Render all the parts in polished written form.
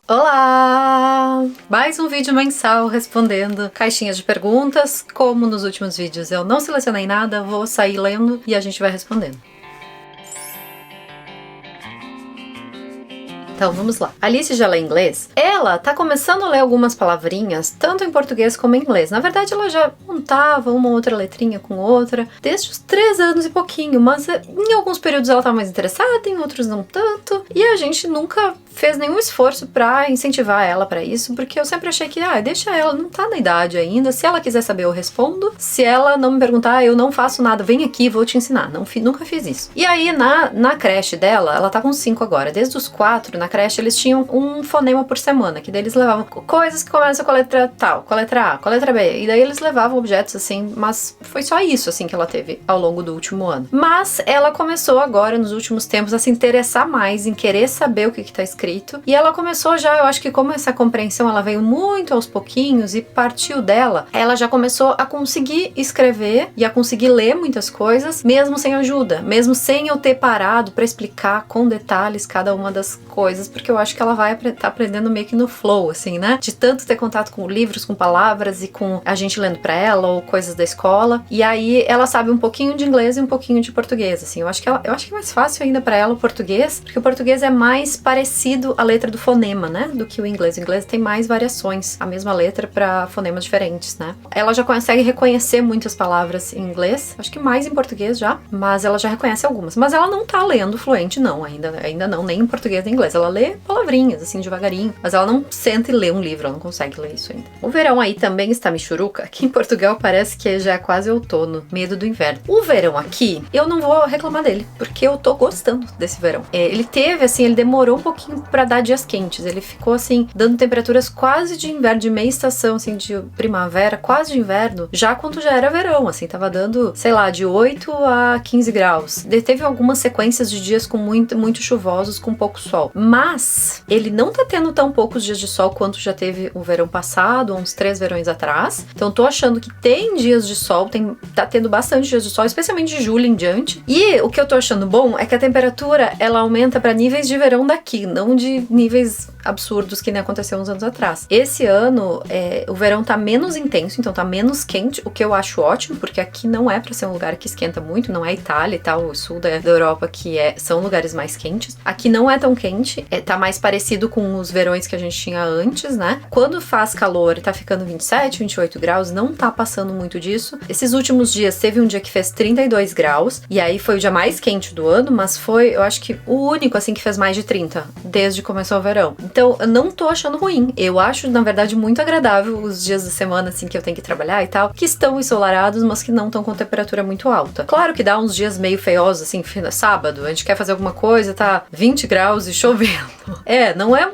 Olá! Mais um vídeo mensal respondendo caixinhas de perguntas. Como nos últimos vídeos eu não selecionei nada, vou sair lendo e a gente vai respondendo. Então vamos lá. Alice já lê inglês. Ela tá começando a ler algumas palavrinhas, tanto em português como em inglês. Na verdade ela já montava uma outra letrinha com outra desde os 3 anos e pouquinho, mas em alguns períodos ela tá mais interessada, em outros não tanto. E a gente nunca fez nenhum esforço pra incentivar ela pra isso, porque eu sempre achei que, deixa ela, não tá na idade ainda. Se ela quiser saber eu respondo. Se ela não me perguntar, eu não faço nada, vem aqui, vou te ensinar. Nunca fiz isso. E aí na creche dela, ela tá com 5 agora, desde os 4, na creche eles tinham um fonema por semana, que daí eles levavam coisas que começam com a letra tal, com a letra A, com a letra B, e daí eles levavam objetos assim, mas foi só isso assim que ela teve ao longo do último ano. Mas ela começou agora, nos últimos tempos, a se interessar mais em querer saber o que tá escrito, e ela começou já, eu acho que como essa compreensão ela veio muito aos pouquinhos e partiu dela, ela já começou a conseguir escrever e a conseguir ler muitas coisas, mesmo sem ajuda, mesmo sem eu ter parado pra explicar com detalhes cada uma das coisas, porque eu acho que ela vai tá aprendendo meio que no flow, assim, né? De tanto ter contato com livros, com palavras e com a gente lendo pra ela ou coisas da escola. E aí ela sabe um pouquinho de inglês e um pouquinho de português, assim. Eu acho que é mais fácil ainda pra ela o português, porque o português é mais parecido à letra do fonema, né? Do que o inglês. O inglês tem mais variações, a mesma letra pra fonemas diferentes, né? Ela já consegue reconhecer muitas palavras em inglês, acho que mais em português já, mas ela já reconhece algumas. Mas ela não tá lendo fluente, não, ainda não, nem em português nem em inglês. Ela lê palavrinhas, assim, devagarinho, mas ela não senta e lê um livro, ela não consegue ler isso ainda. O verão aí também está michuruca. Aqui em Portugal parece que já é quase outono, medo do inverno. O verão aqui, eu não vou reclamar dele, porque eu tô gostando desse verão. Ele ele demorou um pouquinho pra dar dias quentes, ele ficou assim, dando temperaturas quase de inverno, de meia estação, assim, de primavera, quase de inverno, já quando já era verão, assim, tava dando, sei lá, de 8 a 15 graus. Teve algumas sequências de dias com muito chuvosos, com pouco sol. Mas ele não tá tendo tão poucos dias de sol quanto já teve o verão passado, uns 3 verões atrás. Então tô achando que tem dias de sol, tá tendo bastante dias de sol, especialmente de julho em diante. E o que eu tô achando bom é que a temperatura, ela aumenta pra níveis de verão daqui, não de níveis absurdos que nem aconteceu uns anos atrás. Esse ano, o verão tá menos intenso, então tá menos quente, o que eu acho ótimo, porque aqui não é pra ser um lugar que esquenta muito, não é Itália e tal, o sul da Europa que são lugares mais quentes. Aqui não é tão quente, tá mais parecido com os verões que a gente tinha antes, né? Quando faz calor e tá ficando 27, 28 graus, não tá passando muito disso. Esses últimos dias, teve um dia que fez 32 graus, e aí foi o dia mais quente do ano, mas foi, eu acho que o único, assim, que fez mais de 30, desde que começou o verão. Então, eu não tô achando ruim. Eu acho, na verdade, muito agradável os dias da semana, assim, que eu tenho que trabalhar e tal, que estão ensolarados, mas que não estão com temperatura muito alta. Claro que dá uns dias meio feiosos, assim, sábado, a gente quer fazer alguma coisa, tá 20 graus e chovendo. Não é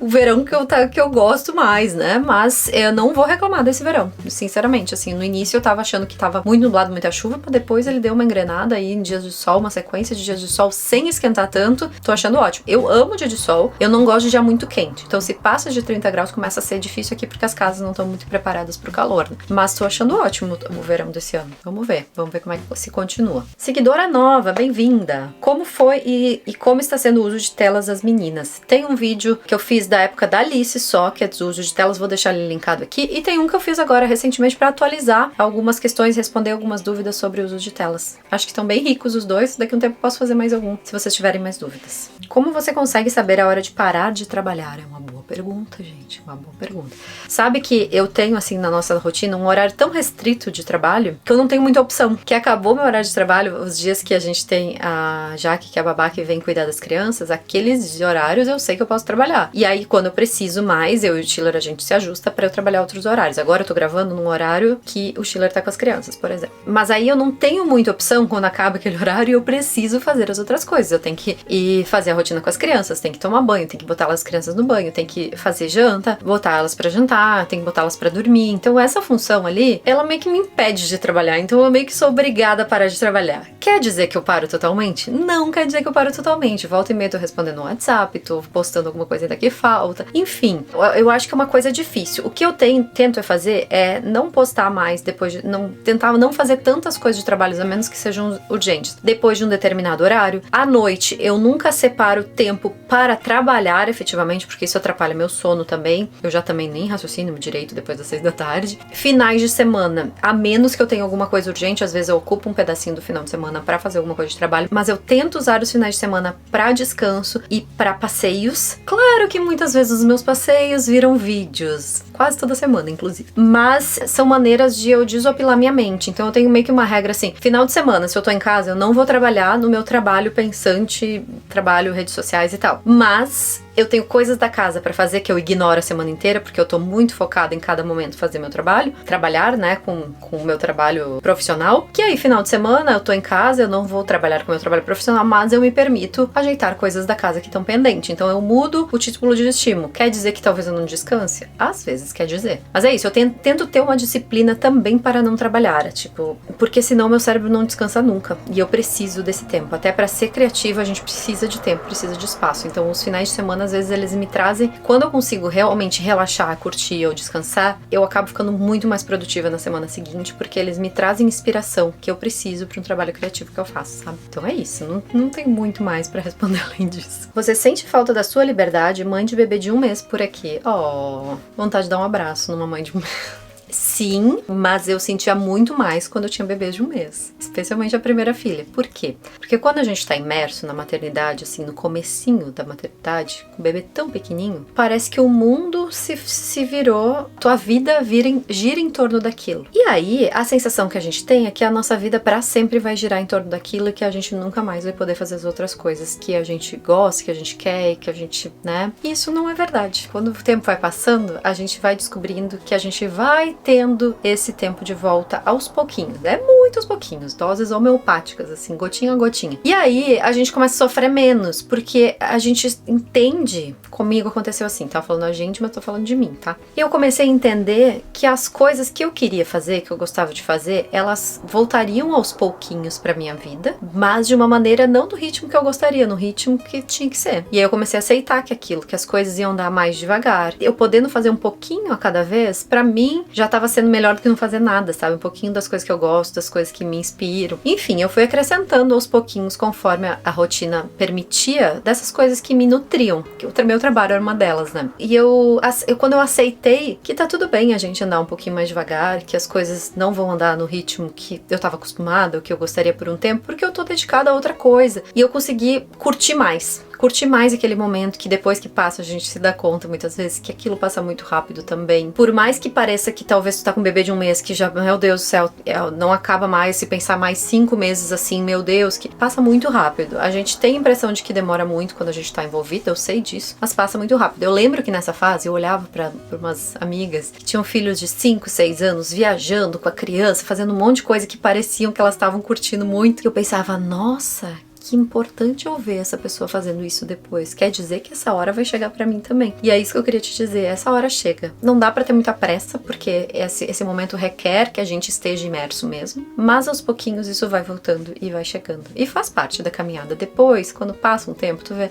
o verão que eu gosto mais, né? Mas eu não vou reclamar desse verão, sinceramente, assim. No início eu tava achando que tava muito nublado, muita chuva, mas depois ele deu uma engrenada aí em dias de sol, uma sequência de dias de sol sem esquentar tanto. Tô achando ótimo. Eu amo dia de sol, eu não gosto de dia muito quente. Então se passa de 30 graus começa a ser difícil aqui porque as casas não estão muito preparadas pro calor, né? Mas tô achando ótimo o verão desse ano. Vamos ver como é que se continua. Seguidora nova, bem-vinda! Como foi e como está sendo o uso de telas das meninas? Tem um vídeo que eu fiz da época da Alice só, que é do uso de telas, vou deixar ele linkado aqui, e tem um que eu fiz agora recentemente para atualizar algumas questões, responder algumas dúvidas sobre o uso de telas. Acho que estão bem ricos os dois, daqui a um tempo posso fazer mais algum, se vocês tiverem mais dúvidas. Como você consegue saber a hora de parar de trabalhar? É uma boa pergunta, gente, uma boa pergunta. Sabe que eu tenho, assim, na nossa rotina, um horário tão restrito de trabalho que eu não tenho muita opção, que acabou meu horário de trabalho, os dias que a gente tem a Jaque, que é a babá que vem cuidar das crianças, aqueles horários eu sei que eu posso trabalhar. E aí, quando eu preciso mais, eu e o Schiller, a gente se ajusta pra eu trabalhar outros horários. Agora eu tô gravando num horário que o Schiller tá com as crianças, por exemplo. Mas aí eu não tenho muita opção quando acaba aquele horário e eu preciso fazer as outras coisas. Eu tenho que ir fazer a rotina com as crianças, tenho que tomar banho, tenho que botar as crianças no banho, tenho que fazer janta, botar elas pra jantar, tenho que botar elas pra dormir. Então essa função ali, ela meio que me impede de trabalhar. Então eu meio que sou obrigada a parar de trabalhar. Quer dizer que eu paro totalmente? Não quer dizer que eu paro totalmente. Volta e meia tô respondendo no WhatsApp, tô postando alguma coisa ainda que falta. Enfim, eu acho que é uma coisa difícil. O que eu tento fazer é não postar mais depois de... tentar não fazer tantas coisas de trabalho, a menos que sejam urgentes, depois de um determinado horário. À noite, eu nunca separo tempo para pra trabalhar efetivamente, porque isso atrapalha meu sono também. Eu já também nem raciocino direito depois das 6 da tarde. Finais de semana, a menos que eu tenha alguma coisa urgente, às vezes eu ocupo um pedacinho do final de semana pra fazer alguma coisa de trabalho, mas eu tento usar os finais de semana pra descanso e pra passeios. Claro que muitas vezes os meus passeios viram vídeos, quase toda semana, inclusive. Mas são maneiras de eu desopilar minha mente. Então eu tenho meio que uma regra assim, final de semana, se eu tô em casa, eu não vou trabalhar no meu trabalho pensante, trabalho, redes sociais e tal. Mas eu tenho coisas da casa pra fazer que eu ignoro a semana inteira, porque eu tô muito focada em cada momento fazer meu trabalho, trabalhar, né, com o meu trabalho profissional, que aí final de semana eu tô em casa, eu não vou trabalhar com o meu trabalho profissional, mas eu me permito ajeitar coisas da casa que estão pendentes. Então eu mudo o título de estímulo. Quer dizer que talvez eu não descanse? Às vezes quer dizer. Mas é isso, eu tento ter uma disciplina também para não trabalhar, tipo, porque senão meu cérebro não descansa nunca. E eu preciso desse tempo. Até pra ser criativa a gente precisa de tempo, precisa de espaço. Então os finais de semana às vezes eles me trazem, quando eu consigo realmente relaxar, curtir ou descansar, eu acabo ficando muito mais produtiva na semana seguinte, porque eles me trazem inspiração que eu preciso para um trabalho criativo que eu faço, sabe? Então é isso, não tem muito mais pra responder além disso. Você sente falta da sua liberdade, mãe de bebê de 1 mês por aqui? Oh, vontade de dar um abraço numa mãe de 1 mês. Sim, mas eu sentia muito mais quando eu tinha bebês de 1 mês, especialmente a primeira filha. Por quê? Porque quando a gente tá imerso na maternidade, assim, no comecinho da maternidade, com o bebê tão pequenininho, parece que o mundo se virou, tua vida gira em torno daquilo. E aí, a sensação que a gente tem é que a nossa vida pra sempre vai girar em torno daquilo e que a gente nunca mais vai poder fazer as outras coisas que a gente gosta, que a gente quer e que a gente, né? E isso não é verdade. Quando o tempo vai passando, a gente vai descobrindo que a gente vai tendo esse tempo de volta aos pouquinhos, muitos pouquinhos, doses homeopáticas, assim, gotinha a gotinha. E aí a gente começa a sofrer menos, porque a gente entende, comigo aconteceu assim, tava falando a gente, mas tô falando de mim, tá? E eu comecei a entender que as coisas que eu queria fazer, que eu gostava de fazer, elas voltariam aos pouquinhos pra minha vida, mas de uma maneira não do ritmo que eu gostaria, no ritmo que tinha que ser. E aí eu comecei a aceitar que as coisas iam dar mais devagar. Eu podendo fazer um pouquinho a cada vez, pra mim, já tava sendo melhor do que não fazer nada, sabe? Um pouquinho das coisas que eu gosto, das coisas que me inspiram. Enfim, eu fui acrescentando aos pouquinhos, conforme a rotina permitia, dessas coisas que me nutriam. Que o meu trabalho era uma delas, né? E quando eu aceitei que tá tudo bem a gente andar um pouquinho mais devagar, que as coisas não vão andar no ritmo que eu tava acostumada, ou que eu gostaria por um tempo, porque eu tô dedicada a outra coisa. E eu consegui curtir mais aquele momento que depois que passa a gente se dá conta muitas vezes que aquilo passa muito rápido também. Por mais que pareça que talvez tu tá com um bebê de 1 mês que já, meu Deus do céu, não acaba mais, se pensar mais 5 meses assim, meu Deus, que passa muito rápido. A gente tem a impressão de que demora muito quando a gente tá envolvida, eu sei disso, mas passa muito rápido. Eu lembro que nessa fase eu olhava pra umas amigas que tinham filhos de 5, 6 anos, viajando com a criança, fazendo um monte de coisa que pareciam que elas estavam curtindo muito, e eu pensava, nossa, que importante eu ver essa pessoa fazendo isso depois. Quer dizer que essa hora vai chegar pra mim também. E é isso que eu queria te dizer, essa hora chega. Não dá pra ter muita pressa, porque esse momento requer que a gente esteja imerso mesmo, mas aos pouquinhos isso vai voltando e vai chegando. E faz parte da caminhada. Depois, quando passa um tempo, tu vê,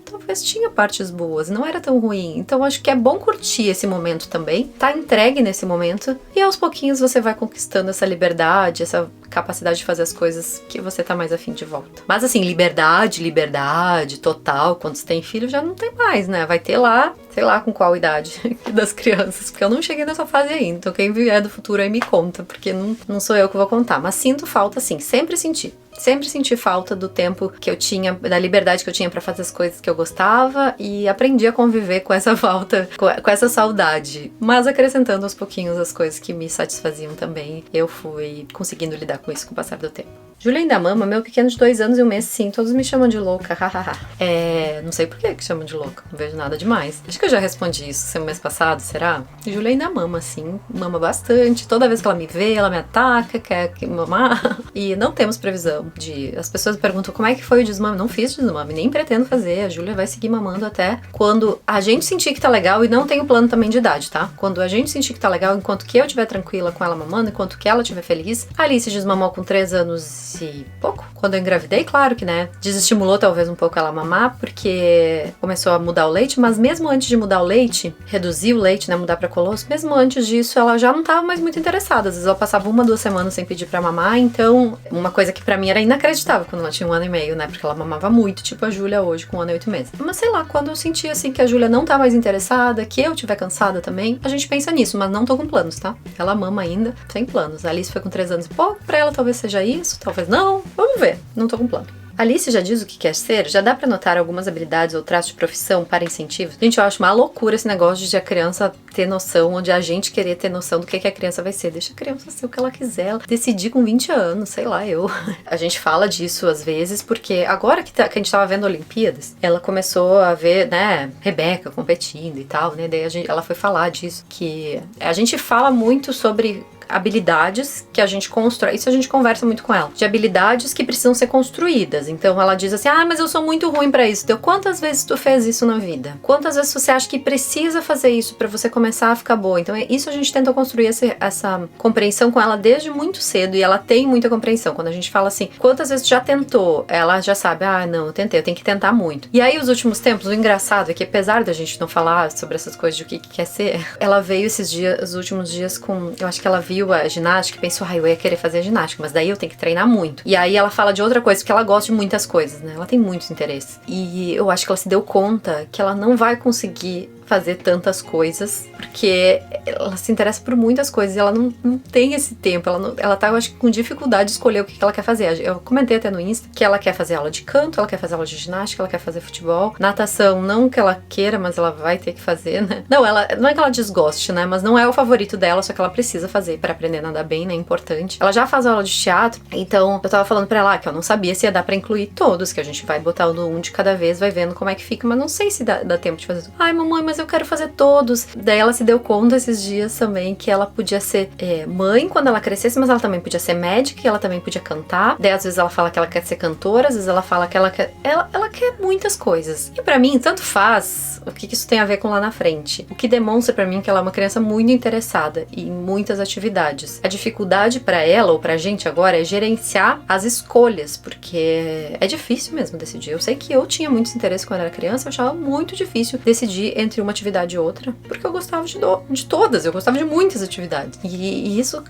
talvez tinha partes boas, não era tão ruim. Então acho que é bom curtir esse momento também, tá entregue nesse momento, e aos pouquinhos você vai conquistando essa liberdade, essa capacidade de fazer as coisas que você tá mais afim de volta. Mas assim, liberdade total, quando você tem filho já não tem mais, né? Vai ter lá, sei lá com qual idade das crianças, porque eu não cheguei nessa fase ainda. Então quem vier do futuro aí me conta, porque não sou eu que vou contar. Mas sinto falta sim, sempre senti falta do tempo que eu tinha, da liberdade que eu tinha pra fazer as coisas que eu gostava, e aprendi a conviver com essa falta, com essa saudade, mas acrescentando aos pouquinhos as coisas que me satisfaziam também. Eu fui conseguindo lidar com isso com o passar do tempo. Júlia ainda mama, meu pequeno de 2 anos e 1 mês, sim, todos me chamam de louca, hahaha. Não sei por que chamam de louca, não vejo nada demais. Acho que eu já respondi isso mês passado, será? Júlia ainda mama, sim, mama bastante. Toda vez que ela me vê, ela me ataca, quer mamar. E não temos previsão de... As pessoas perguntam como é que foi o desmame. Não fiz desmame, nem pretendo fazer. A Júlia vai seguir mamando até quando a gente sentir que tá legal, e não tem o plano também de idade, tá? Quando a gente sentir que tá legal, enquanto que eu estiver tranquila com ela mamando, enquanto que ela estiver feliz. A Alice desmamou com 3 anos e pouco. Quando eu engravidei, claro que, né, desestimulou talvez um pouco ela mamar, porque começou a mudar o leite, mas mesmo antes de mudar o leite, reduzir o leite, né, mudar pra colosso, mesmo antes disso, ela já não tava mais muito interessada. Às vezes ela passava 1, 2 semanas sem pedir pra mamar, então uma coisa que pra mim era inacreditável quando ela tinha 1 ano e meio, né, porque ela mamava muito, tipo a Júlia hoje, com 1 ano e 8 meses. Mas sei lá, quando eu sentia assim que a Júlia não tá mais interessada, que eu tiver cansada também, a gente pensa nisso, mas não tô com planos, tá? Ela mama ainda, sem planos. A Alice foi com 3 anos e pouco, pra ela talvez seja isso, talvez não, vamos ver, não tô com plano. Alice já diz o que quer ser, já dá pra notar algumas habilidades ou traços de profissão para incentivos. Gente, eu acho uma loucura esse negócio de a criança ter noção, ou de a gente querer ter noção do que a criança vai ser. Deixa a criança ser o que ela quiser, ela decidir com 20 anos, sei lá, eu. A gente fala disso às vezes, porque agora que a gente tava vendo Olimpíadas, ela começou a ver, né, Rebeca competindo e tal, né, daí ela foi falar disso, que a gente fala muito sobre habilidades que a gente constrói, isso a gente conversa muito com ela, de habilidades que precisam ser construídas. Então essa diz assim, mas eu sou muito ruim pra isso. Então, quantas vezes tu fez isso na vida? Quantas vezes você acha que precisa fazer isso pra você começar a ficar boa? Então, isso a gente tenta construir essa compreensão com ela desde muito cedo, e ela tem muita compreensão. Quando a gente fala assim, quantas vezes tu já tentou? Ela já sabe, não, eu tentei, eu tenho que tentar muito. E aí, os últimos tempos, o engraçado é que, apesar da gente não falar sobre essas coisas de o que quer ser, ela veio esses dias, os últimos dias com, eu acho que ela viu a ginástica e pensou, eu ia querer fazer ginástica, mas daí eu tenho que treinar muito. E aí ela fala de outra coisa, porque ela gosta de muitas coisas, né? Ela tem muitos interesses. E eu acho que ela se deu conta que ela não vai conseguir fazer tantas coisas, porque ela se interessa por muitas coisas e ela não tem esse tempo, ela tá, eu acho, com dificuldade de escolher o que ela quer fazer. Eu comentei até no Insta que ela quer fazer aula de canto, ela quer fazer aula de ginástica, ela quer fazer futebol, natação, não que ela queira, mas ela vai ter que fazer, né? Não é que ela desgoste, né? Mas não é o favorito dela, só que ela precisa fazer para aprender a nadar bem, né? É importante. Ela já faz aula de teatro, então eu tava falando pra ela que eu não sabia se ia dar pra incluir todos, que a gente vai botar um de cada vez, vai vendo como é que fica, mas não sei se dá tempo de fazer tudo. Mamãe, mas eu quero fazer todos. Daí ela se deu conta esses dias também que ela podia ser mãe quando ela crescesse, mas ela também podia ser médica, e ela também podia cantar. Daí às vezes ela fala que ela quer ser cantora, às vezes ela fala que ela quer muitas coisas. E pra mim, tanto faz o que isso tem a ver com lá na frente. O que demonstra pra mim que ela é uma criança muito interessada em muitas atividades. A dificuldade pra ela, ou pra gente agora, é gerenciar as escolhas, porque é difícil mesmo decidir. Eu sei que eu tinha muitos interesses quando era criança, eu achava muito difícil decidir entre uma atividade e outra, porque eu gostava de todas, eu gostava de muitas atividades. E isso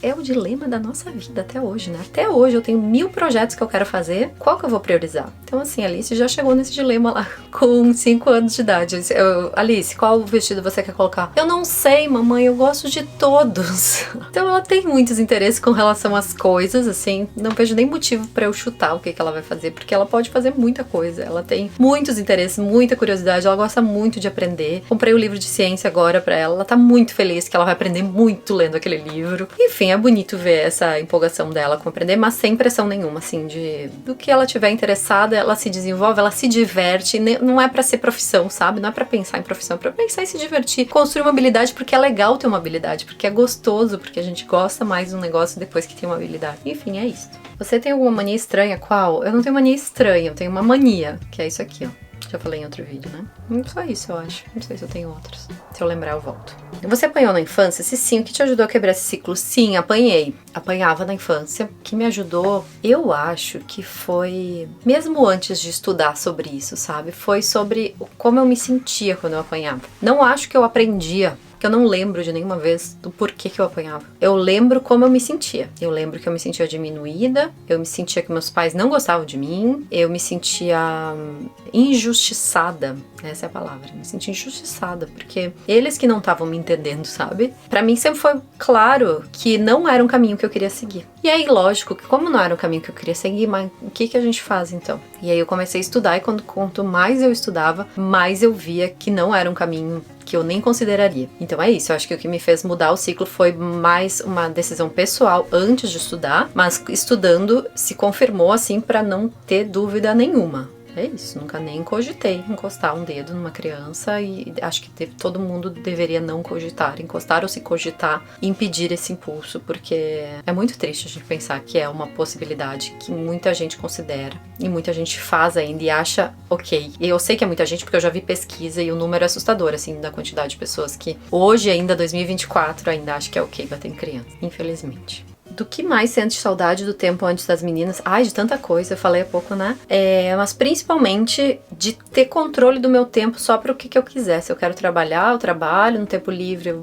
é o dilema da nossa vida até hoje, né? Até hoje eu tenho 1000 projetos que eu quero fazer, qual que eu vou priorizar? Então assim, a Alice já chegou nesse dilema lá, com 5 anos de idade. Alice, qual vestido você quer colocar? Eu não sei, mamãe, eu gosto de todos. Então ela tem muitos interesses com relação às coisas, assim, não vejo nem motivo pra eu chutar o que ela vai fazer, porque ela pode fazer muita coisa, ela tem muitos interesses, muita curiosidade, ela gosta muito de aprender. Comprei o livro de ciência agora pra ela tá muito feliz que ela vai aprender muito lendo aquele livro. Enfim, é bonito ver essa empolgação dela com aprender, mas sem pressão nenhuma, assim, do que ela tiver interessada, ela se desenvolve, ela se diverte, não é pra ser profissão, sabe? Não é pra pensar em profissão, é pra pensar em se divertir, construir uma habilidade, porque é legal ter uma habilidade, porque é gostoso, porque a gente gosta mais de um negócio depois que tem uma habilidade. Enfim, é isso. Você tem alguma mania estranha? Qual? Eu não tenho mania estranha, eu tenho uma mania, que é isso aqui, ó. Já falei em outro vídeo, né? Só isso, eu acho. Não sei se eu tenho outros. Se eu lembrar, eu volto. Você apanhou na infância? Se sim, o que te ajudou a quebrar esse ciclo? Sim, apanhei. Apanhava na infância. O que me ajudou, eu acho que foi... Mesmo antes de estudar sobre isso, sabe? Foi sobre como eu me sentia quando eu apanhava. Não acho que eu aprendia, porque eu não lembro de nenhuma vez do porquê que eu apanhava. Eu lembro como eu me sentia. Eu lembro que eu me sentia diminuída, eu me sentia que meus pais não gostavam de mim, eu me sentia injustiçada. Essa é a palavra. Eu me sentia injustiçada, porque eles que não estavam me entendendo, sabe? Pra mim sempre foi claro que não era um caminho que eu queria seguir. E aí, lógico, que como não era um caminho que eu queria seguir, mas o que a gente faz então? E aí eu comecei a estudar, e quanto mais eu estudava, mais eu via que não era um caminho que eu nem consideraria. Então é isso, eu acho que o que me fez mudar o ciclo foi mais uma decisão pessoal antes de estudar, mas estudando se confirmou assim pra não ter dúvida nenhuma. É isso, nunca nem cogitei encostar um dedo numa criança, e acho que todo mundo deveria não cogitar, encostar ou se cogitar e impedir esse impulso, porque é muito triste a gente pensar que é uma possibilidade que muita gente considera e muita gente faz ainda e acha ok. E eu sei que é muita gente porque eu já vi pesquisa e o número é assustador, assim, da quantidade de pessoas que hoje ainda, 2024, ainda acha que é ok bater em criança, infelizmente. do que mais sente saudade do tempo antes das meninas. Ai, de tanta coisa, eu falei há pouco, né? Mas principalmente de ter controle do meu tempo só para o que eu quiser. Se eu quero trabalhar, eu trabalho, no tempo livre,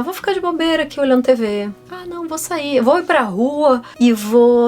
vou ficar de bobeira aqui olhando TV. Não, vou sair, vou ir pra rua e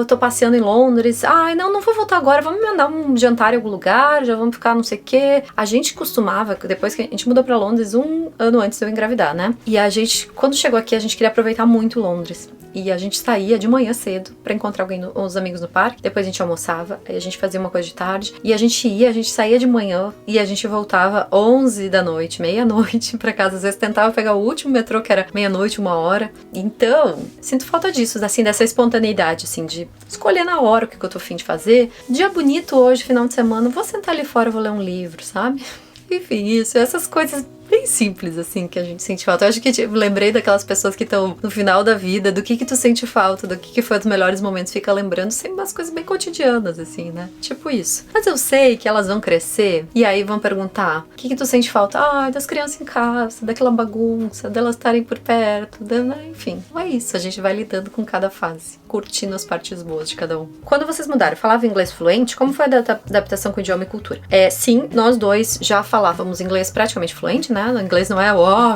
tô passeando em Londres. Não vou voltar agora, vamos me mandar um jantar em algum lugar, já vamos ficar não sei o quê. A gente costumava, depois que a gente mudou pra Londres 1 ano antes de eu engravidar, né? E a gente, quando chegou aqui, a gente queria aproveitar muito Londres. E a gente saía de manhã cedo pra encontrar uns amigos no parque. Depois a gente almoçava, aí a gente fazia uma coisa de tarde. E a gente saía de manhã e a gente voltava 11 da noite, meia-noite pra casa. Às vezes tentava pegar o último metrô, que era meia-noite, 1h. Então, sinto falta disso, assim, dessa espontaneidade, assim, de escolher na hora o que eu tô a fim de fazer. Dia bonito hoje, final de semana, vou sentar ali fora, vou ler um livro, sabe? Enfim, essas coisas bem simples, assim, que a gente sente falta. Eu acho que lembrei daquelas pessoas que estão no final da vida, do que tu sente falta, do que foi os melhores momentos, fica lembrando sempre umas coisas bem cotidianas, assim, né? Tipo isso. Mas eu sei que elas vão crescer e aí vão perguntar, o que tu sente falta? Das crianças em casa, daquela bagunça, delas estarem por perto, enfim. É isso, a gente vai lidando com cada fase, curtindo as partes boas de cada um. Quando vocês mudaram, falava inglês fluente? Como foi a adaptação com idioma e cultura? Sim, nós dois já falávamos inglês praticamente fluente, né? O inglês não é,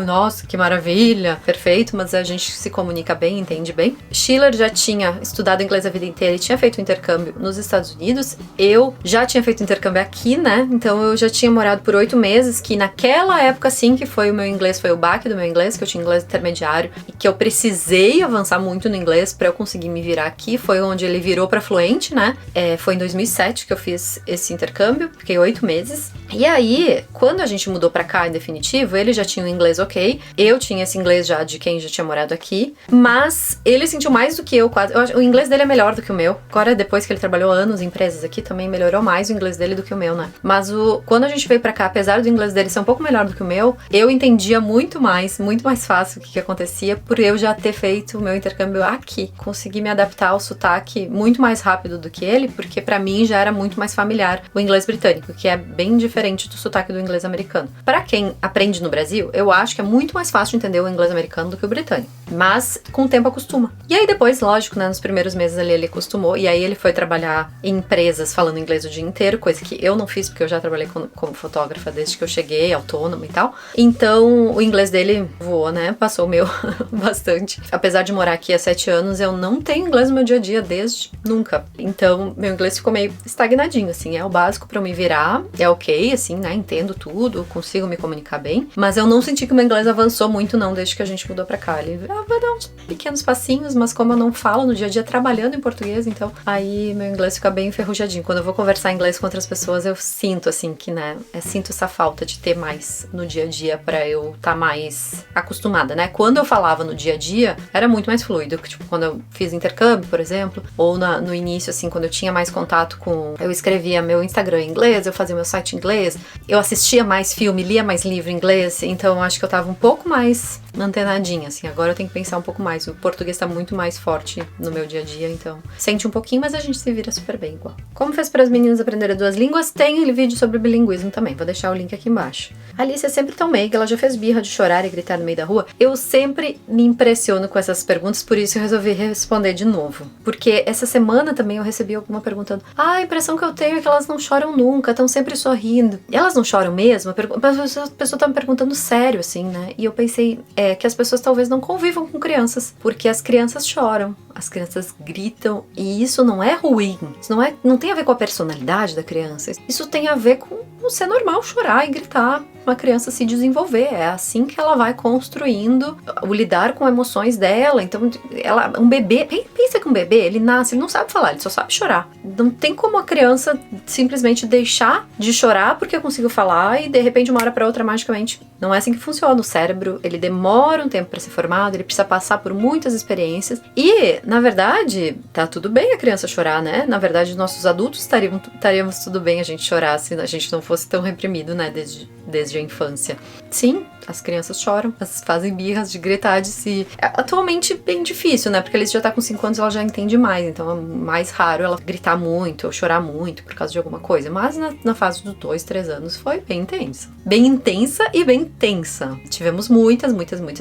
nossa, que maravilha, perfeito, mas a gente se comunica bem, entende bem. Schiller já tinha estudado inglês a vida inteira e tinha feito intercâmbio nos Estados Unidos. Eu já tinha feito intercâmbio aqui, né? Então eu já tinha morado por 8 meses, que naquela época, sim, que foi o meu inglês, foi o baque do meu inglês, que eu tinha inglês intermediário e que eu precisei avançar muito no inglês pra eu conseguir me virar aqui. Foi onde ele virou pra fluente, né? Foi em 2007 que eu fiz esse intercâmbio, fiquei 8 meses. E aí, quando a gente mudou pra cá, em definitivo, ele já tinha o inglês ok, eu tinha esse inglês já de quem já tinha morado aqui, mas ele sentiu mais do que eu, quase. O inglês dele é melhor do que o meu. Agora, depois que ele trabalhou anos em empresas aqui, também melhorou mais o inglês dele do que o meu, né? Mas quando a gente veio pra cá, apesar do inglês dele ser um pouco melhor do que o meu, eu entendia muito mais fácil o que acontecia, por eu já ter feito o meu intercâmbio aqui. Consegui me adaptar ao sotaque muito mais rápido do que ele, porque pra mim já era muito mais familiar o inglês britânico, que é bem diferente do sotaque do inglês americano. Pra quem aprende no Brasil, eu acho que é muito mais fácil de entender o inglês americano do que o britânico. Mas, com o tempo, acostuma. E aí depois, lógico, né, nos primeiros meses ali ele acostumou, e aí ele foi trabalhar em empresas falando inglês o dia inteiro, coisa que eu não fiz, porque eu já trabalhei como fotógrafa desde que eu cheguei, autônoma e tal. Então, o inglês dele voou, né, passou o meu bastante. Apesar de morar aqui há 7 anos, eu não tenho inglês no meu dia a dia desde nunca. Então, meu inglês ficou meio estagnadinho, assim, é o básico pra eu me virar, é ok, assim, né, entendo tudo, consigo me comunicar bem, mas eu não senti que o meu inglês avançou muito não, desde que a gente mudou pra cá. Ele vai dar uns pequenos passinhos, mas como eu não falo no dia a dia trabalhando em português, então aí meu inglês fica bem enferrujadinho. Quando eu vou conversar inglês com outras pessoas, eu sinto assim que, né, sinto essa falta de ter mais no dia a dia pra eu estar mais acostumada, né? Quando eu falava no dia a dia, era muito mais fluido, tipo, quando eu fiz intercâmbio, por exemplo, ou no início, assim, quando eu tinha mais contato eu escrevia meu Instagram em inglês, eu fazia meu site em inglês, eu assistia mais filme, lia mais livro em inglês, então eu acho que eu tava um pouco mais antenadinha, assim. Agora eu tenho que pensar um pouco mais. O português tá muito mais forte no meu dia a dia, então sente um pouquinho, mas a gente se vira super bem igual. Como fez para as meninas aprenderem 2 línguas? Tem vídeo sobre bilinguismo também, vou deixar o link aqui embaixo. A Alice é sempre tão meiga, ela já fez birra de chorar e gritar no meio da rua. Eu sempre me impressiono com essas perguntas, por isso eu resolvi responder de novo. Porque essa semana também eu recebi alguma perguntando: a impressão que eu tenho é que elas não choram nunca, estão sempre sorrindo. E elas não choram mesmo? A pessoa tá me perguntando sério, assim, né? E eu pensei, que as pessoas talvez não convivam com crianças, porque as crianças choram, as crianças gritam, e isso não é ruim, isso não tem a ver com a personalidade da criança, isso tem a ver com ser normal chorar e gritar, uma criança se desenvolver, é assim que ela vai construindo o lidar com emoções dela. Então, um bebê, pensa que um bebê, ele nasce, ele não sabe falar, ele só sabe chorar. Não tem como a criança simplesmente deixar de chorar porque eu consigo falar e de repente de uma hora para outra magicamente. Não é assim que funciona. O cérebro, ele demora um tempo para ser formado, ele precisa passar por muitas experiências e, na verdade, tá tudo bem a criança chorar, né? Na verdade, nossos adultos estaríamos tudo bem a gente chorar se a gente não fosse tão reprimido, né, desde a infância. Sim, as crianças choram, elas fazem birras de gritar, de se... Atualmente bem difícil, né, porque eles já tá com 5 anos, ela já entende mais, então é mais raro ela gritar muito ou chorar muito por causa de alguma coisa, mas na fase dos 2, 3 anos foi bem intensa. Bem intensa e bem tensa. Tivemos muitas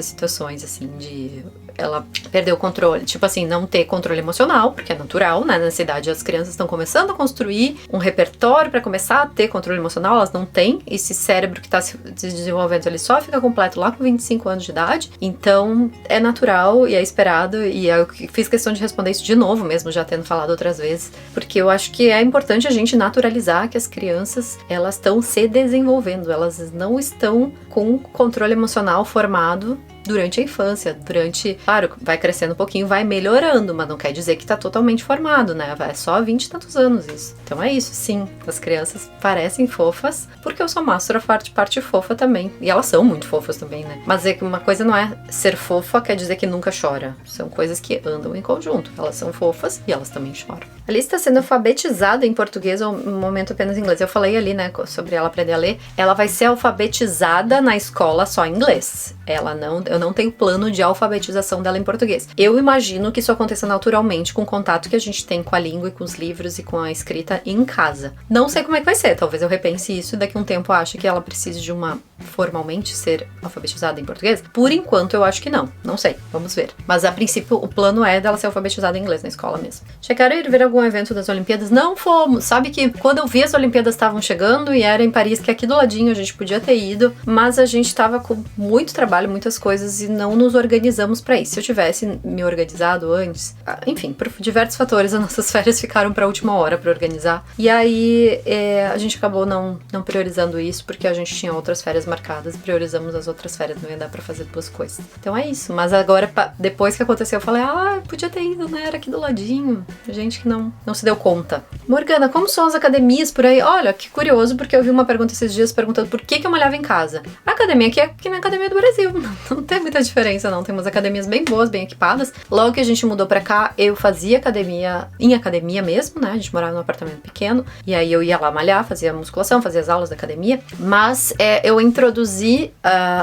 situações, assim, de... ela perdeu o controle, tipo assim, não ter controle emocional, porque é natural, né? Nessa idade as crianças estão começando a construir um repertório para começar a ter controle emocional, elas não têm. Esse cérebro que tá se desenvolvendo, ele só fica completo lá com 25 anos de idade. Então, é natural e é esperado, e eu fiz questão de responder isso de novo mesmo, já tendo falado outras vezes, porque eu acho que é importante a gente naturalizar que as crianças, elas estão se desenvolvendo, elas não estão com controle emocional formado durante a infância, claro, vai crescendo um pouquinho, vai melhorando, mas não quer dizer que tá totalmente formado, né? É só 20 e tantos anos isso. Então é isso, sim. As crianças parecem fofas, porque eu só mostro a parte fofa também. E elas são muito fofas também, né? Mas é que uma coisa não é ser fofa, quer dizer que nunca chora. São coisas que andam em conjunto. Elas são fofas e elas também choram. A Alice está sendo alfabetizada em português, ou no momento apenas em inglês. Eu falei ali, né, sobre ela aprender a ler. Ela vai ser alfabetizada na escola só em inglês. Eu não tenho plano de alfabetização dela em português. Eu imagino que isso aconteça naturalmente com o contato que a gente tem com a língua e com os livros e com a escrita em casa. Não sei como é que vai ser, talvez eu repense isso e daqui a um tempo eu acho que ela precise de formalmente ser alfabetizada em português. Por enquanto eu acho que não sei, vamos ver. Mas a princípio o plano é dela ser alfabetizada em inglês na escola mesmo. Chegaram a ir ver algum evento das Olimpíadas? Não fomos, sabe que quando eu vi as Olimpíadas estavam chegando e era em Paris, que é aqui do ladinho, a gente podia ter ido, mas a gente tava com muito trabalho, muitas coisas e não nos organizamos pra isso. Se eu tivesse me organizado antes, enfim, por diversos fatores, as nossas férias ficaram pra última hora pra organizar. E aí a gente acabou não priorizando isso porque a gente tinha outras férias marcadas e priorizamos as outras férias, não ia dar pra fazer duas coisas. Então é isso, mas agora, depois que aconteceu, eu falei, podia ter ido, né? Era aqui do ladinho. Gente que não se deu conta. Morgana, como são as academias por aí? Olha, que curioso, porque eu vi uma pergunta esses dias perguntando por que eu malhava em casa. A academia aqui é que nem a academia do Brasil. Não tem muita diferença, não. Tem umas academias bem boas, bem equipadas. Logo que a gente mudou pra cá, eu fazia academia em academia mesmo, né? A gente morava num apartamento pequeno. E aí eu ia lá malhar, fazia musculação, fazia as aulas da academia. Mas eu introduzi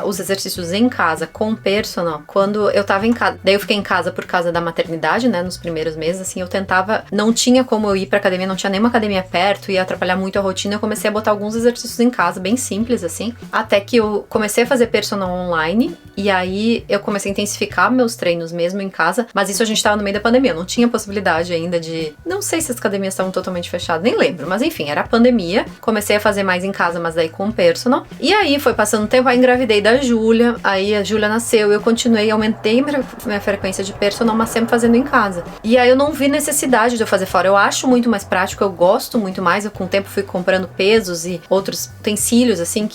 os exercícios em casa com personal quando eu tava em casa. Daí eu fiquei em casa por causa da maternidade, né? Nos primeiros meses, assim, eu tentava... Não tinha como eu ir pra academia, não tinha nenhuma academia perto, ia atrapalhar muito a rotina. Eu comecei a botar alguns exercícios em casa, bem simples, assim. Até que eu comecei a fazer personal online. E aí eu comecei a intensificar meus treinos mesmo em casa. Mas isso a gente tava no meio da pandemia. Não tinha possibilidade ainda de... Não sei se as academias estavam totalmente fechadas, nem lembro. Mas enfim, era a pandemia. Comecei a fazer mais em casa, mas daí com personal. E aí foi passando o tempo, aí engravidei da Júlia. Aí a Júlia nasceu, eu continuei, aumentei minha frequência de personal, mas sempre fazendo em casa. E aí eu não vi necessidade de eu fazer fora. Eu acho muito mais prático, eu gosto muito mais. Eu com o tempo fui comprando pesos e outros utensílios, assim,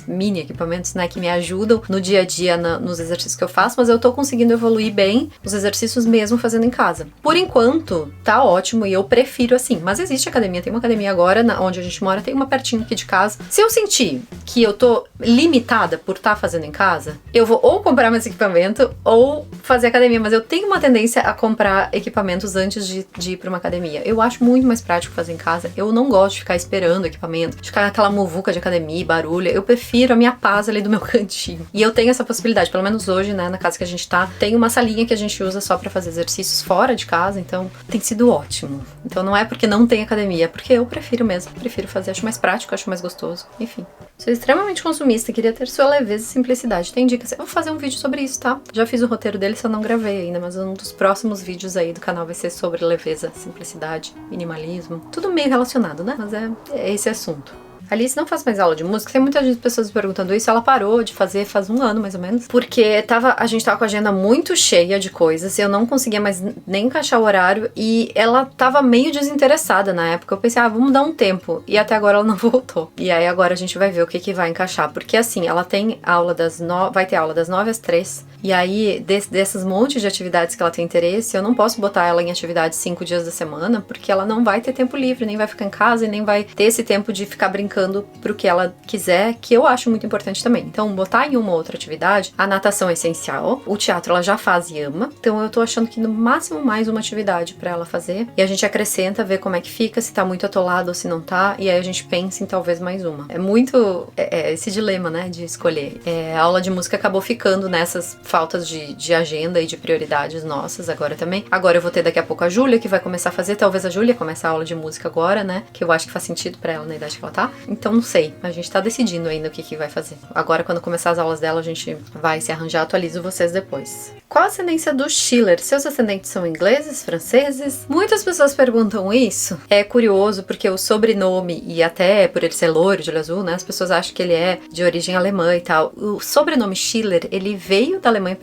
mini equipamentos, né, que me ajudam no dia a dia nos exercícios que eu faço, mas eu tô conseguindo evoluir bem os exercícios mesmo fazendo em casa. Por enquanto, tá ótimo e eu prefiro assim. Mas existe academia, tem uma academia agora, onde a gente mora, tem uma pertinho aqui de casa. Se eu sentir que eu tô limitada por estar fazendo em casa, eu vou ou comprar mais equipamento ou fazer academia, mas eu tenho uma tendência a comprar equipamentos antes de ir pra uma academia. Eu acho muito mais prático fazer em casa. Eu não gosto de ficar esperando equipamento, de ficar aquela muvuca de academia, barulho. Eu prefiro a minha paz ali do meu cantinho. E eu tenho essa possibilidade, pelo menos hoje, né, na casa que a gente tá, tem uma salinha que a gente usa só pra fazer exercícios fora de casa, então tem sido ótimo. Então não é porque não tem academia, é porque eu prefiro mesmo, prefiro fazer, acho mais prático, acho mais gostoso, enfim. Sou extremamente consumista, queria ter sua leveza e simplicidade. Tem dicas? Eu vou fazer um vídeo sobre isso, tá? Já fiz o roteiro dele, só não gravei ainda, mas um dos próximos vídeos aí do canal vai ser sobre leveza, simplicidade, minimalismo. Tudo meio relacionado, né? Mas é esse assunto. Alice não faz mais aula de música, tem muitas pessoas perguntando isso, ela parou de fazer faz um ano mais ou menos, porque a gente tava com a agenda muito cheia de coisas, eu não conseguia mais nem encaixar o horário e ela tava meio desinteressada na época, eu pensei, vamos dar um tempo, e até agora ela não voltou. E aí agora a gente vai ver o que vai encaixar, porque assim, ela tem aula vai ter aula das 9 às 3, e aí dessas montes de atividades que ela tem interesse, eu não posso botar ela em atividades 5 dias da semana, porque ela não vai ter tempo livre, nem vai ficar em casa e nem vai ter esse tempo de ficar brincando pro que ela quiser, que eu acho muito importante também. Então, botar em uma outra atividade, a natação é essencial, o teatro ela já faz e ama, então eu tô achando que no máximo mais uma atividade pra ela fazer, e a gente acrescenta, vê como é que fica, se tá muito atolado ou se não tá, e aí a gente pensa em talvez mais uma. É muito esse dilema, né, de escolher. A aula de música acabou ficando nessas faltas de agenda e de prioridades nossas agora também. Agora eu vou ter daqui a pouco a Júlia, que vai começar a fazer, talvez a Júlia comece a aula de música agora, né, que eu acho que faz sentido pra ela na idade que ela tá. Então não sei, a gente tá decidindo ainda o que vai fazer. Agora quando começar as aulas dela a gente vai se arranjar, atualizo vocês depois. Qual a ascendência do Schiller? Seus ascendentes são ingleses, franceses? Muitas pessoas perguntam isso. É curioso porque o sobrenome, e até por ele ser loiro, de olho azul, né? As pessoas acham que ele é de origem alemã e tal. O sobrenome Schiller, ele veio da Alemanha,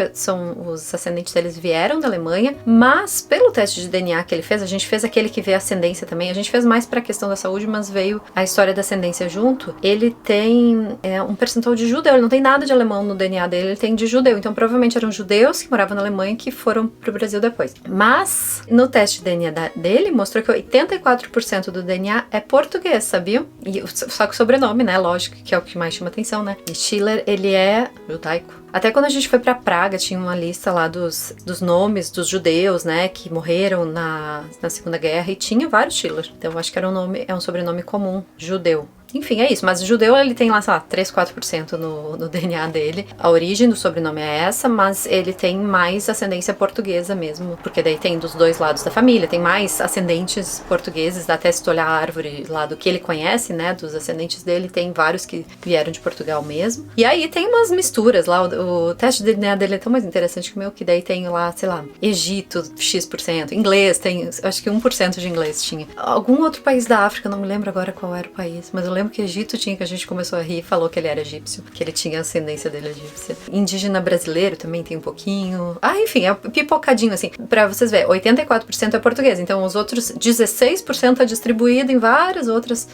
os ascendentes deles vieram da Alemanha, mas pelo teste de DNA que ele fez, a gente fez aquele que vê a ascendência também, a gente fez mais pra questão da saúde, mas veio a história da ascendência junto. Ele tem um percentual de judeu, ele não tem nada de alemão no DNA dele, ele tem de judeu, então provavelmente eram judeus que moravam na Alemanha que foram pro Brasil depois. Mas no teste de DNA dele mostrou que 84% do DNA é português, sabiam? Só que o sobrenome, né, lógico, que é o que mais chama atenção, né? E Schiller, ele é judaico. Até quando a gente foi pra Praga, tinha uma lista lá dos nomes dos judeus, né, que morreram na Segunda Guerra, e tinha vários Schiller. Então eu acho que é um sobrenome comum, judeu. Enfim, é isso. Mas o judeu, ele tem lá, sei lá, 3, 4% no DNA dele. A origem do sobrenome é essa, mas ele tem mais ascendência portuguesa mesmo. Porque daí tem dos dois lados da família. Tem mais ascendentes portugueses. Até se tu olhar a árvore lá do que ele conhece, né, dos ascendentes dele, tem vários que vieram de Portugal mesmo. E aí tem umas misturas lá. O teste de DNA dele é tão mais interessante que o meu, que daí tem lá, sei lá, Egito, X%. Inglês, tem, acho que 1% de inglês tinha. Algum outro país da África, não me lembro agora qual era o país, mas eu lembro que Egito tinha, que a gente começou a rir e falou que ele era egípcio, que ele tinha a ascendência dele egípcia. Indígena brasileiro também tem um pouquinho. Enfim, é pipocadinho assim. Pra vocês verem, 84% é português, então os outros 16% é distribuído em vários outros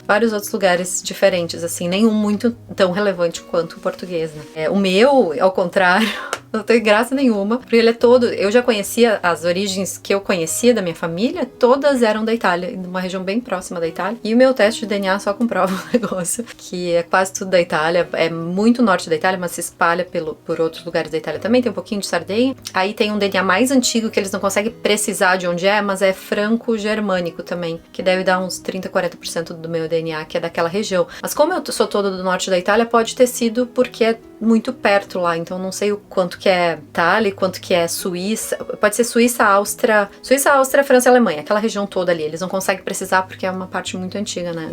lugares diferentes, assim, nenhum muito tão relevante quanto o português, né? O meu, ao contrário, não tem graça nenhuma, porque ele é todo... Eu já conhecia as origens que eu conhecia da minha família, todas eram da Itália, numa região bem próxima da Itália, e o meu teste de DNA só comprova um negócio, que é quase tudo da Itália, é muito norte da Itália, mas se espalha por outros lugares da Itália também, tem um pouquinho de Sardenha. Aí tem um DNA mais antigo, que eles não conseguem precisar de onde é, mas é franco-germânico também, que deve dar uns 30, 40% do meu DNA, que é daquela região. Mas como eu sou toda do norte da Itália, pode ter sido porque é muito perto lá, então não sei o quanto que é Itália, quanto que é Suíça, pode ser Suíça, Áustria, França e Alemanha, aquela região toda ali, eles não conseguem precisar porque é uma parte muito antiga, né,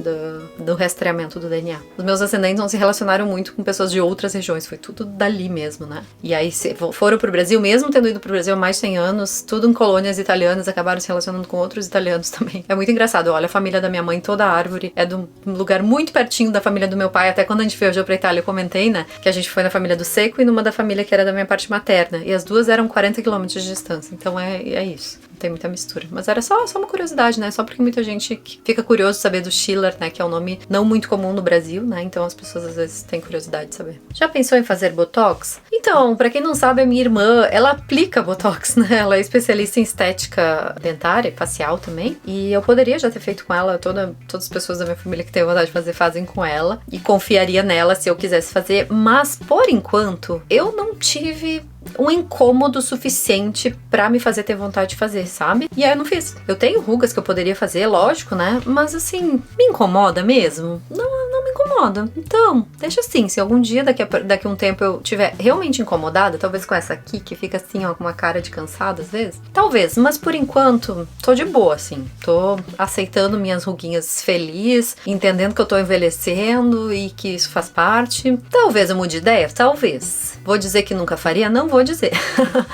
do rastreamento do DNA. Os meus ascendentes não se relacionaram muito com pessoas de outras regiões, foi tudo dali mesmo, né, e aí foram pro Brasil, mesmo tendo ido pro Brasil há mais de 100 anos, tudo em colônias italianas, acabaram se relacionando com outros italianos também. É muito engraçado, olha, a família da minha mãe, toda a árvore é de um lugar muito pertinho da família do meu pai, até quando a gente viajou pra Itália, eu comentei, né, que a gente foi na família do Seco e numa da família que era da minha parte materna. E as duas eram 40 km de distância. Então é isso. Não tem muita mistura. Mas era só uma curiosidade, né? Só porque muita gente fica curioso de saber do Schiller, né? Que é um nome não muito comum no Brasil, né? Então as pessoas às vezes têm curiosidade de saber. Já pensou em fazer Botox? Então, pra quem não sabe, a minha irmã, ela aplica Botox, né? Ela é especialista em estética dentária e facial também. E eu poderia já ter feito com ela. Todas as pessoas da minha família que têm vontade de fazer, fazem com ela. E confiaria nela se eu quisesse fazer. Mas, por enquanto, eu não tive um incômodo suficiente pra me fazer ter vontade de fazer, sabe? E aí eu não fiz. Eu tenho rugas que eu poderia fazer, lógico, né? Mas assim, me incomoda mesmo? Não me incomoda. Então, deixa assim. Se algum dia, daqui a um tempo, eu tiver realmente incomodada, talvez com essa aqui, que fica assim, ó, com uma cara de cansada às vezes. Talvez, mas por enquanto, tô de boa, assim. Tô aceitando minhas ruguinhas feliz, entendendo que eu tô envelhecendo e que isso faz parte. Talvez eu mude de ideia? Talvez. Vou dizer que nunca faria? Não vou dizer.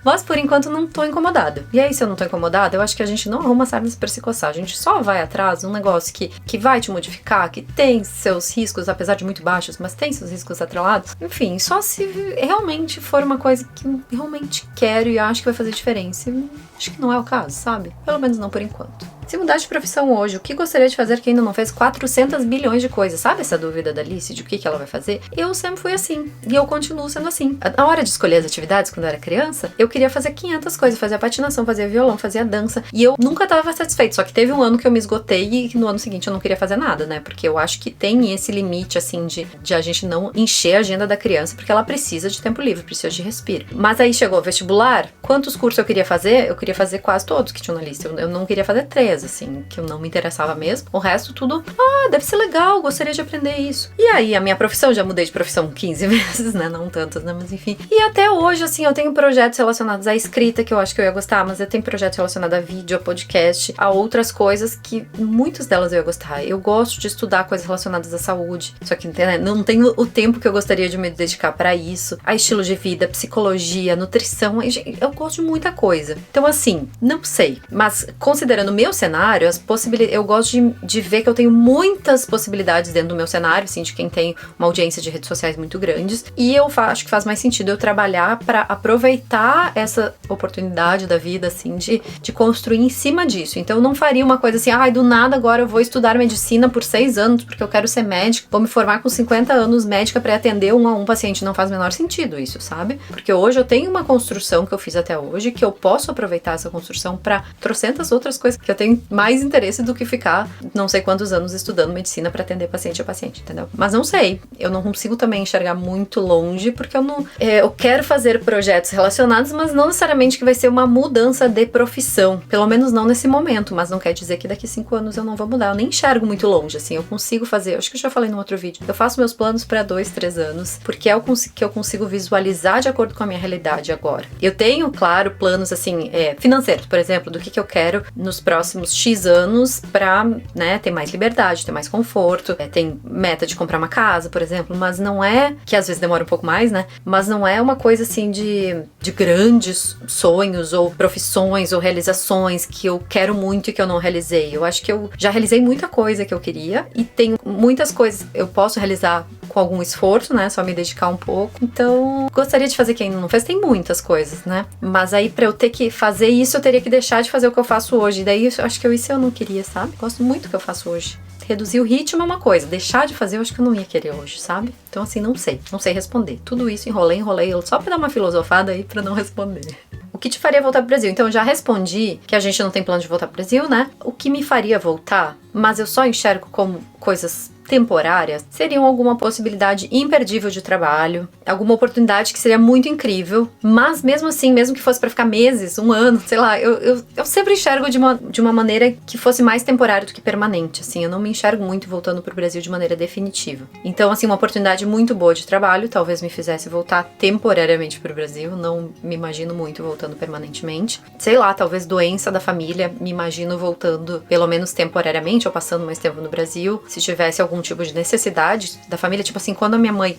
Mas por enquanto não tô incomodada. E aí, se eu não tô incomodada, eu acho que a gente não arruma sarnas pra se coçar. A gente só vai atrás de um negócio que vai te modificar, que tem seus riscos, apesar de muito baixos, mas tem seus riscos atrelados. Enfim, só se realmente for uma coisa que eu realmente quero e acho que vai fazer diferença. Acho que não é o caso, sabe? Pelo menos não por enquanto. Se mudar de profissão hoje, o que gostaria de fazer que ainda não fez 400 bilhões de coisas? Sabe essa dúvida da Alice de o que ela vai fazer? Eu sempre fui assim. E eu continuo sendo assim. Na hora de escolher as atividades, quando eu era criança, eu queria fazer 500 coisas. Fazia patinação, fazia violão, fazia dança. E eu nunca tava satisfeita. Só que teve um ano que eu me esgotei e no ano seguinte eu não queria fazer nada, né? Porque eu acho que tem esse limite, assim, de a gente não encher a agenda da criança, porque ela precisa de tempo livre, precisa de respiro. Mas aí chegou o vestibular, quantos cursos eu queria fazer? Eu queria fazer quase todos que tinham na lista. Eu não queria fazer 3. áreas, assim, que eu não me interessava mesmo. O resto tudo, deve ser legal, gostaria de aprender isso. E aí, a minha profissão, já mudei de profissão 15 vezes, né? Não tantas, né? Mas enfim. E até hoje, assim, eu tenho projetos relacionados à escrita, que eu acho que eu ia gostar, mas eu tenho projetos relacionados a vídeo, a podcast, a outras coisas que muitas delas eu ia gostar. Eu gosto de estudar coisas relacionadas à saúde, só que né, não tenho o tempo que eu gostaria de me dedicar pra isso. A estilo de vida, psicologia, nutrição, eu gosto de muita coisa. Então, assim, não sei, mas considerando o meu cenário, as possibilidades, eu gosto de ver que eu tenho muitas possibilidades dentro do meu cenário, assim, de quem tem uma audiência de redes sociais muito grandes, e eu acho que faz mais sentido eu trabalhar pra aproveitar essa oportunidade da vida, assim, de construir em cima disso. Então, eu não faria uma coisa assim, do nada agora eu vou estudar medicina por 6 anos, porque eu quero ser médica, vou me formar com 50 anos médica pra atender um a um paciente. Não faz o menor sentido isso, sabe? Porque hoje eu tenho uma construção que eu fiz até hoje, que eu posso aproveitar essa construção pra trocentas outras coisas que eu tenho mais interesse do que ficar não sei quantos anos estudando medicina pra atender paciente a paciente, entendeu? Mas não sei, eu não consigo também enxergar muito longe, porque eu não... eu quero fazer projetos relacionados, mas não necessariamente que vai ser uma mudança de profissão, pelo menos não nesse momento, mas não quer dizer que daqui 5 anos eu não vou mudar. Eu nem enxergo muito longe, assim, eu consigo fazer, acho que eu já falei no outro vídeo, eu faço meus planos pra 2, 3 anos, porque é o que eu consigo visualizar de acordo com a minha realidade agora. Eu tenho, claro, planos, assim, financeiros, por exemplo, do que eu quero nos próximos X anos pra, né, ter mais liberdade, ter mais conforto, tem meta de comprar uma casa, por exemplo, mas não é, que às vezes demora um pouco mais, né, mas não é uma coisa, assim, de grandes sonhos ou profissões ou realizações que eu quero muito e que eu não realizei. Eu acho que eu já realizei muita coisa que eu queria e tenho muitas coisas eu posso realizar com algum esforço, né, só me dedicar um pouco. Então, gostaria de fazer que ainda não fez, tem muitas coisas, né, mas aí pra eu ter que fazer isso, eu teria que deixar de fazer o que eu faço hoje. E daí, eu acho que isso eu não queria, sabe? Gosto muito do que eu faço hoje. Reduzir o ritmo é uma coisa, deixar de fazer eu acho que eu não ia querer hoje, sabe? Então assim, não sei responder. Tudo isso enrolei só pra dar uma filosofada aí pra não responder. O que te faria voltar pro Brasil? Então eu já respondi que a gente não tem plano de voltar pro Brasil, né? O que me faria voltar, mas eu só enxergo como coisas temporárias, seriam alguma possibilidade imperdível de trabalho, alguma oportunidade que seria muito incrível, mas mesmo assim, mesmo que fosse pra ficar meses, um ano, sei lá, eu sempre enxergo de uma maneira que fosse mais temporária do que permanente, assim, eu não me enxergo muito voltando pro Brasil de maneira definitiva. Então, assim, uma oportunidade muito boa de trabalho, talvez me fizesse voltar temporariamente pro Brasil, não me imagino muito voltando permanentemente. Sei lá, talvez doença da família, me imagino voltando pelo menos temporariamente, ou passando mais tempo no Brasil, se tivesse algum tipo de necessidade da família, tipo assim, quando a minha mãe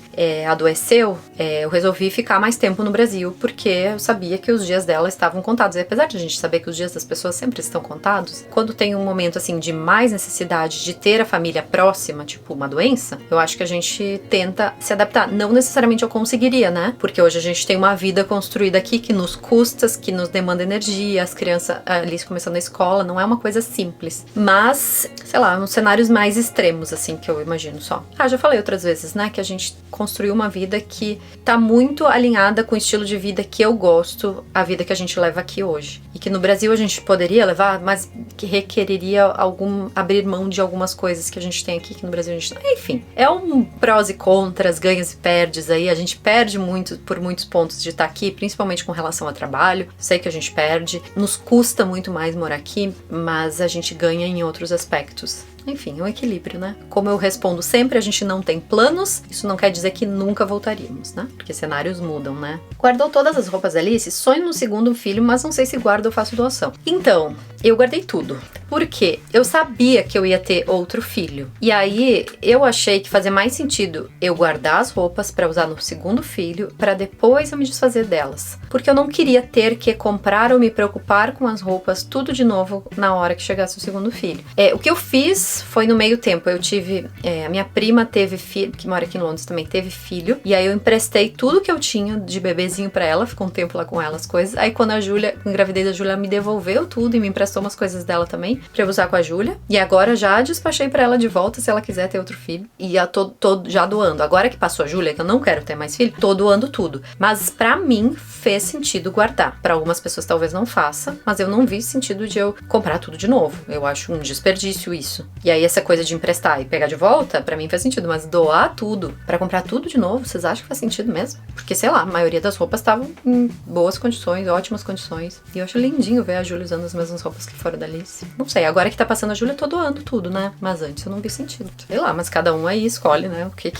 adoeceu, eu resolvi ficar mais tempo no Brasil, porque eu sabia que os dias dela estavam contados. E apesar de a gente saber que os dias das pessoas sempre estão contados, quando tem um momento, assim, de mais necessidade de ter a família próxima, tipo uma doença, eu acho que a gente tenta se adaptar. Não necessariamente eu conseguiria, né? Porque hoje a gente tem uma vida construída aqui que nos custa, que nos demanda energia, as crianças ali começando a escola, não é uma coisa simples. Mas, sei lá, uns cenários mais extremos, assim, que eu imagino só. Já falei outras vezes, né, que a gente construiu uma vida que tá muito alinhada com o estilo de vida que eu gosto, a vida que a gente leva aqui hoje. E que no Brasil a gente poderia levar, mas que requeriria abrir mão de algumas coisas que a gente tem aqui, que no Brasil a gente não. Enfim, é um prós e contras, ganhas e perdes aí. A gente perde muito por muitos pontos de estar aqui, principalmente com relação a trabalho. Sei que a gente perde, nos custa muito mais morar aqui, mas a gente ganha em outros aspectos. Enfim, é um equilíbrio, né? Como eu respondo sempre, a gente não tem planos, isso não quer dizer que nunca voltaríamos, né? Porque cenários mudam, né? Guardou todas as roupas da Alice? Sonho no segundo filho, mas não sei se guardo ou faço doação. Então, eu guardei tudo. Por quê? Eu sabia que eu ia ter outro filho. E aí, eu achei que fazia mais sentido eu guardar as roupas pra usar no segundo filho, pra depois eu me desfazer delas. Porque eu não queria ter que comprar ou me preocupar com as roupas tudo de novo na hora que chegasse o segundo filho. O que eu fiz foi no meio tempo. Eu tive... a minha prima teve filho, que mora aqui em Londres também, teve filho. E aí eu emprestei tudo que eu tinha de bebezinho pra ela. Ficou um tempo lá com ela, as coisas. Aí quando a Júlia, engravidei da Júlia, me devolveu tudo e me emprestou umas coisas dela também, pra eu usar com a Júlia. E agora já despachei pra ela de volta se ela quiser ter outro filho. E já tô já doando. Agora que passou a Júlia, que eu não quero ter mais filho, tô doando tudo. Mas pra mim fez sentido guardar. Pra algumas pessoas talvez não faça, mas eu não vi sentido de eu comprar tudo de novo. Eu acho um desperdício isso. E aí essa coisa de emprestar e pegar de volta, pra mim faz sentido, mas doar tudo pra comprar tudo de novo, vocês acham que faz sentido mesmo? Porque, sei lá, a maioria das roupas estavam em boas condições, ótimas condições. E eu acho lindinho ver a Júlia usando as mesmas roupas que foram da Alice. Não sei, agora que tá passando a Júlia, eu tô doando tudo, né? Mas antes eu não vi sentido. Sei lá, mas cada um aí escolhe, né? O que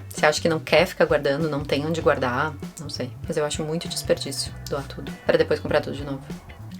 você acha que não quer ficar guardando, não tem onde guardar, não sei. Mas eu acho muito desperdício doar tudo, pra depois comprar tudo de novo.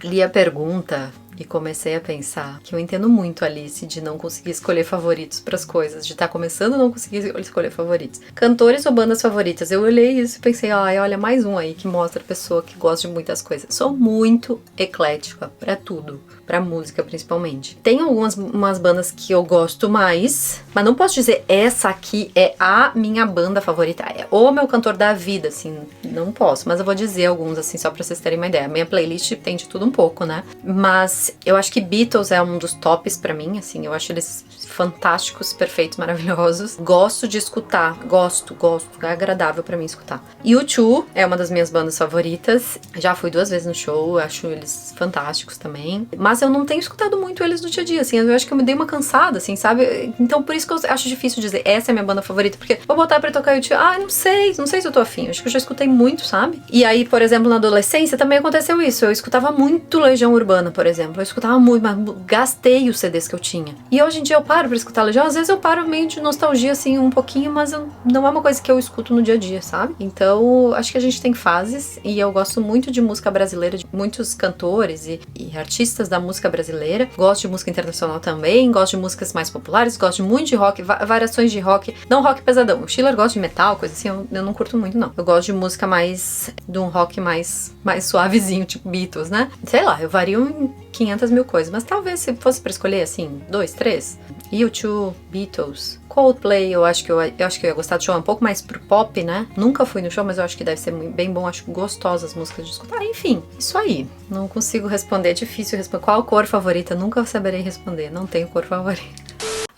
Li a pergunta e comecei a pensar que eu entendo muito a Alice de não conseguir escolher favoritos pras coisas, de estar começando a não conseguir escolher favoritos. Cantores ou bandas favoritas? Eu olhei isso e pensei, ai, olha, mais um aí que mostra a pessoa que gosta de muitas coisas. Sou muito eclética pra tudo, pra música principalmente. Tem umas bandas que eu gosto mais, mas não posso dizer essa aqui é a minha banda favorita, é o meu cantor da vida, assim, não posso, mas eu vou dizer alguns, assim, só pra vocês terem uma ideia. A minha playlist tem de tudo um pouco, né? Mas eu acho que Beatles é um dos tops pra mim, assim, eu acho eles fantásticos, perfeitos, maravilhosos. Gosto de escutar, gosto, é agradável pra mim escutar. U2 é uma das minhas bandas favoritas, já fui 2 vezes no show, acho eles fantásticos também, mas eu não tenho escutado muito eles no dia a dia, assim, eu acho que eu me dei uma cansada, assim, sabe? Então por isso que eu acho difícil dizer, essa é a minha banda favorita, porque vou botar pra tocar U2, não sei se eu tô afim, acho que eu já escutei muito, sabe? E aí, por exemplo, na adolescência também aconteceu isso, eu escutava muito Legião Urbana, por exemplo, eu escutava muito, mas gastei os CDs que eu tinha. E hoje em dia eu paro pra escutar Legião, às vezes eu paro meio de nostalgia, assim, um pouquinho, mas não é uma coisa que eu escuto no dia a dia, sabe? Então, acho que a gente tem fases, e eu gosto muito de música brasileira, de muitos cantores e artistas da música brasileira. Gosto de música internacional também, gosto de músicas mais populares, gosto muito de rock, variações de rock, não rock pesadão. O Schiller gosta de metal, coisa assim, eu não curto muito, não. Eu gosto de música mais, de um rock mais suavezinho, tipo Beatles, né? Sei lá, eu vario em 500 mil coisas, mas talvez se fosse pra escolher, assim, 2, 3, U2, Beatles, Coldplay, eu acho que eu ia gostar do show, é um pouco mais pro pop, né? Nunca fui no show, mas eu acho que deve ser bem bom, acho gostosas as músicas de escutar. Enfim, isso aí. Não consigo responder, é difícil responder. Qual cor favorita? Nunca saberei responder, não tenho cor favorita.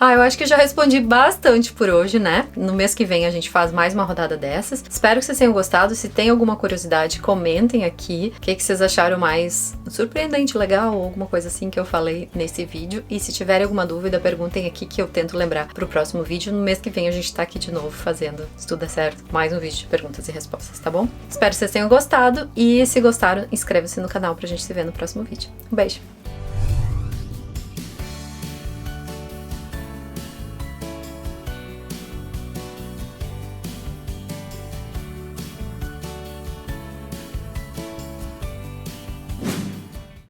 Eu acho que já respondi bastante por hoje, né? No mês que vem a gente faz mais uma rodada dessas. Espero que vocês tenham gostado. Se tem alguma curiosidade, comentem aqui o que vocês acharam mais surpreendente, legal, ou alguma coisa assim que eu falei nesse vídeo. E se tiverem alguma dúvida, perguntem aqui que eu tento lembrar pro próximo vídeo. No mês que vem a gente tá aqui de novo fazendo, se tudo der certo, mais um vídeo de perguntas e respostas, tá bom? Espero que vocês tenham gostado e se gostaram, inscreva-se no canal pra gente se ver no próximo vídeo. Um beijo!